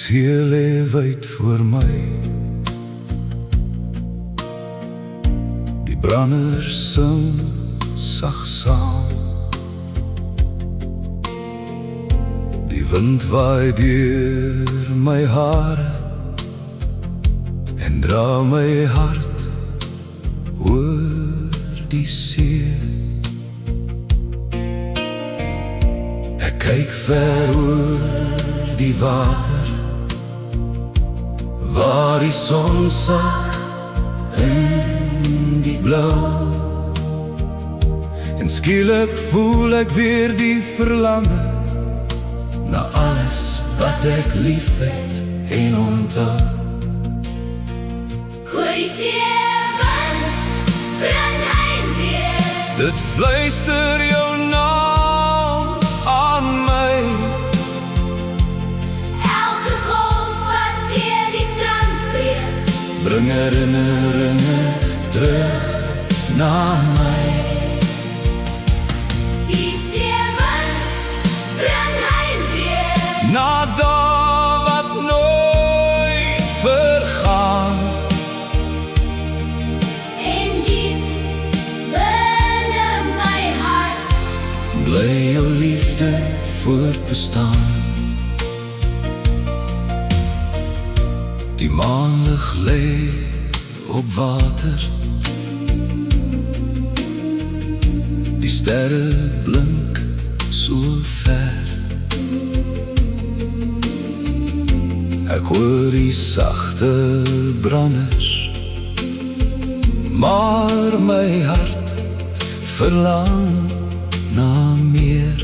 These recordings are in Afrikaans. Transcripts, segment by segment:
see lê wyd voor my. Die branders sing sag saam. Die wind waai deur my hare en dra my hart oor die see. Ek kyk ver oor die water, waar die son sag in die blauw. En skielik voel ek weer die verlange na alles wat ek lief het en onthou. Hoor die seewind, brand heimwee. Dit fluister jou naam aan my. Elke golf wat teen die strand breek, Bring herinneringe terug na my. die seewind, brand heimwee. Na dae wat nooit vergaan, En diep binne my hart, bly jou liefde voortbestaan. Die maanlig lê op water, die sterre blink so ver. Ek hoor die sagte branders, maar my hart verlang na meer.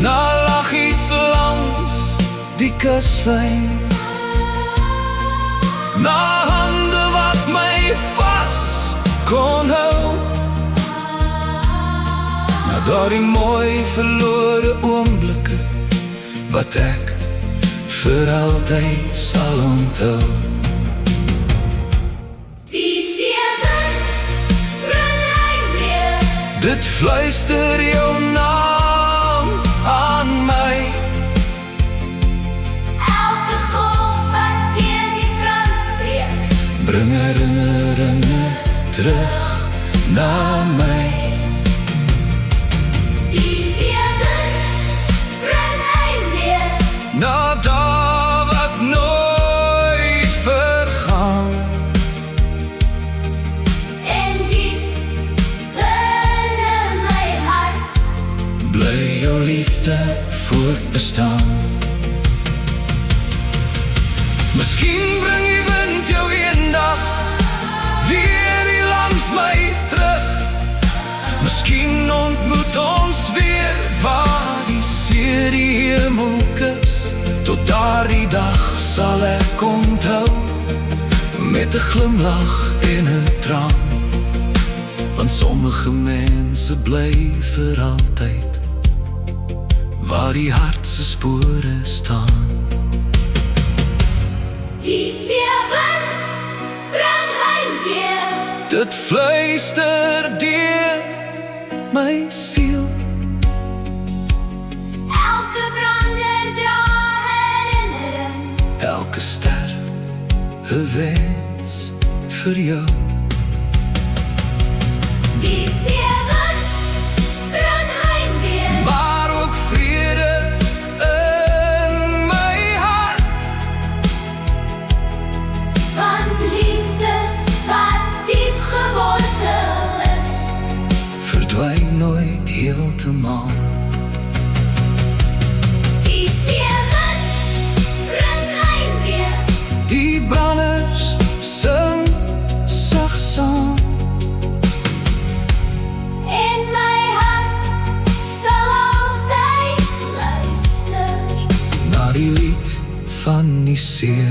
Na laggies langs die kuslyn, na hande wat my vas kon hou, na daardie mooi verlore oomblikke wat ek vir altyd sal onthou. die seewind, brand heimwee. Dit fluister jou naam aan my. Elke golf wat teen die strand breek, Bring herinneringe terug na my. die seewind, brand heimwee. Na dae wat nooit vergaan, En diep binne my hart, bly jou liefde voortbestaan. Miskien bring die wind jou eendag weer hier langs my terug. Miskien ontmoet ons weer waar die see die hemel kus. Tot daardie dag sal ek onthou, met 'n glimlag en 'n traan. Want sommige mense bly vir altyd waar die hart se spore staan. die seewind, brand heimwee. Dit fluister deur my siel. Elke brander dra herinnering, Elke ster 'n wens vir jou. die seewind, brand heimwee. Maar ook vrede in my hart. Want liefde wat diep gewortel is, Verdwyn nooit heeltemal. die seewind, brand heimwee. Die branders sing sag saam. En my hart sal altyd luister. Na die lied van die see.